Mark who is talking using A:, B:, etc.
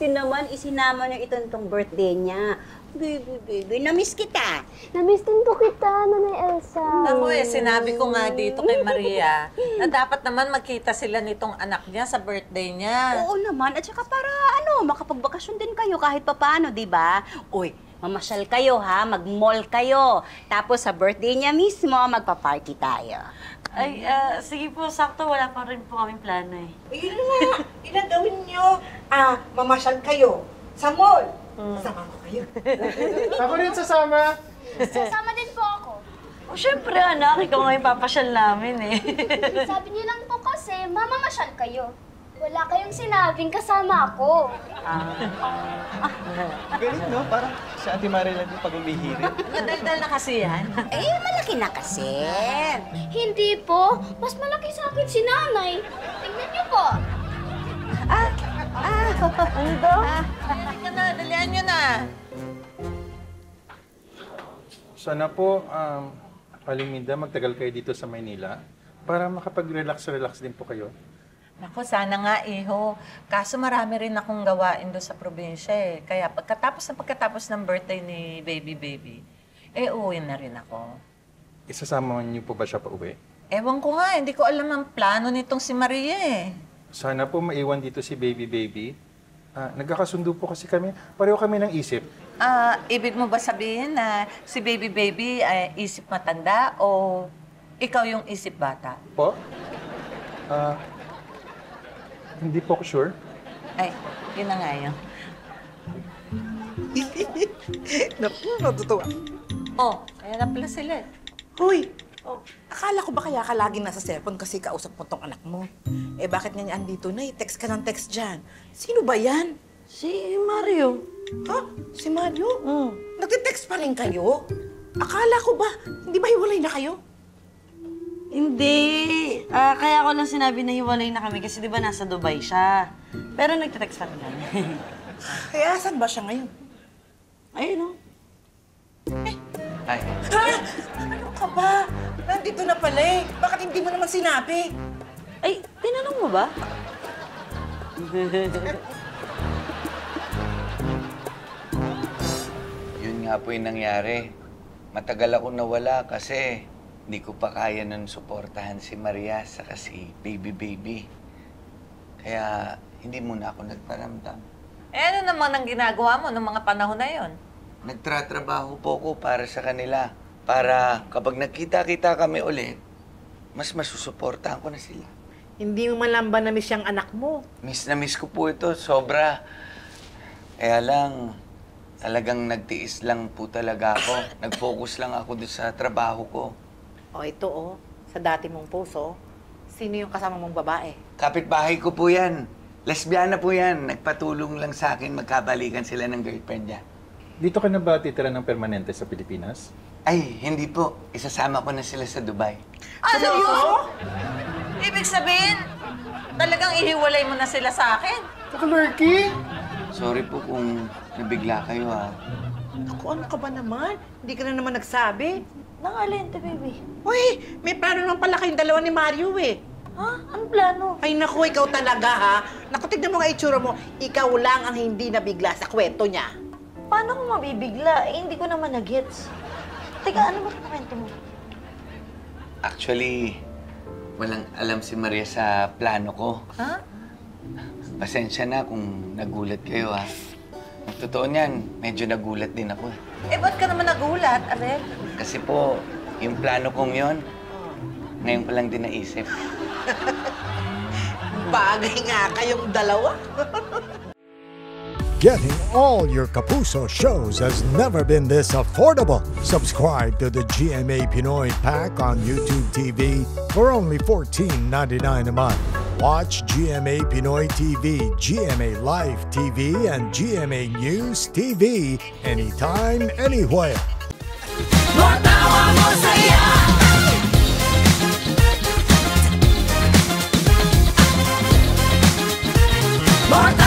A: Buti naman, isinama niyo itong birthday niya. Baby, namiss kita.
B: Namiss din po kita, Nanay Elsa.
C: Ako sinabi ko nga dito kay Maria na dapat naman magkita sila nitong anak niya sa birthday niya.
A: Oo naman, at saka para makapagbakasyon din kayo kahit papaano, di ba? Uy, mamasyal kayo ha, mag-mall kayo. Tapos sa birthday niya mismo, magpa-party tayo.
D: Ay, sige po, sakto. Wala pa rin po kaming plano eh.
E: Ayun nga, gawin nyo. Mamasyal kayo sa mall. Kasama ko kayo.
F: Ako rin sasama.
B: Sasama din po ako.
D: O, syempre, anak. Ikaw nga yung papasyal namin eh.
B: Sabi niyo lang po kasi, mamamasyal kayo. Wala kayong sinabing kasama ako.
F: Galing, no? Parang si Ate Mari lang yung pag-umihiri.
C: Nadaldal na kasi yan.
A: Malaki na kasi.
B: Hindi po. Mas malaki sa akin si Nanay. Tingnan niyo po.
C: Ano daw? Dali na, dalian nyo na.
F: Sana po, Aling Minda, magtagal kayo dito sa Maynila para makapag-relax din po kayo.
C: Naku, sana nga, iho. Kaso marami rin akong gawain doon sa probinsya eh. Kaya pagkatapos ng birthday ni baby, uuwi na rin ako.
F: Isasama niyo po ba siya pa uwi?
C: Ewan ko nga, hindi ko alam ang plano nitong si Maria eh.
F: Sana po maiwan dito si baby. Nagkakasundo po kasi kami. Pareho kami ng isip.
C: Ibig mo ba sabihin na si baby ay isip matanda o ikaw yung isip bata?
F: Po? Hindi po ako sure.
C: Ay, yun na nga yun.
E: Naku, natutuwa.
C: Oh, ayan na pala sila.
E: Hoy, akala ko ba kaya ka lagi nasa cellphone kasi kausap mo tong anak mo? Bakit nga niya andito na? Text ka ng text dyan. Sino ba yan?
D: Si Mario.
E: Ha? Si Mario? Nagte-text pa rin kayo? Akala ko ba, hindi ba hiwalay na kayo?
D: Hindi. Kaya ko lang sinabi na hiwalay na kami kasi di ba nasa Dubai siya. Pero nagte-text pa rin kami.
E: Kaya saan ba siya ngayon?
D: Ayun o.
F: Ay.
E: Ano ka ba? Nandito na pala eh. Bakit hindi mo naman sinabi?
D: Ay, tinanong mo ba?
G: Yun nga po yung nangyari. Matagal ako nawala kasi hindi ko pa kaya nun suportahan si Maria saka si baby. Kaya hindi muna ako nagparamdam.
C: Ano naman ang ginagawa mo noong mga panahon na yon?
G: Nagtratrabaho po ko para sa kanila. Para kapag nagkita-kita kami ulit, mas masusuportahan ko na sila.
E: Hindi mo man lang ba na-miss yung anak mo?
G: Miss na miss ko po ito, sobra. Kaya lang, talagang nagtiis lang po talaga ako. Nag-focus lang ako doon sa trabaho ko.
E: Ito sa dati mong puso, sino yung kasama mong babae?
G: Kapitbahay ko po yan. Lesbiana po yan. Nagpatulong lang sa akin magkabalikan sila ng girlfriend niya.
F: Dito ka na ba titira ng permanente sa Pilipinas?
G: Ay, hindi po. Isasama ko na sila sa Dubai.
C: Ano? Ibig sabihin, talagang ihiwalay mo na sila sa akin?
F: Kakalurky!
G: Sorry po kung nabigla kayo, ha.
E: Ako, ano ka ba naman? Hindi ka na naman nagsabi.
D: Nangalente, baby.
E: Uy, may plano naman pala kayong dalawa ni Mario eh.
D: Ha? Anong plano?
E: Ay naku, ikaw talaga ha. Naku, tignan mo nga itsura mo. Ikaw lang ang hindi nabigla sa kwento niya.
D: Paano ko mabibigla? Hindi ko naman na-gets. Teka, ano ba ang kwento mo?
G: Actually, walang alam si Maria sa plano ko.
C: Ha?
G: Pasensya na kung nagulat kayo, ha. Ang totoo niyan, medyo nagulat din ako.
C: Ba't ka naman nagulat, Abel?
G: Kasi po, yung plano kong yon, ngayon ko lang din naisip.
E: Bagay nga kayong dalawa.
H: Getting all your Kapuso shows has never been this affordable. Subscribe to the GMA Pinoy Pack on YouTube TV for only $14.99 a month. Watch GMA Pinoy TV, GMA Live TV, and GMA News TV anytime, anywhere.
I: Matawa mo saya! Matawa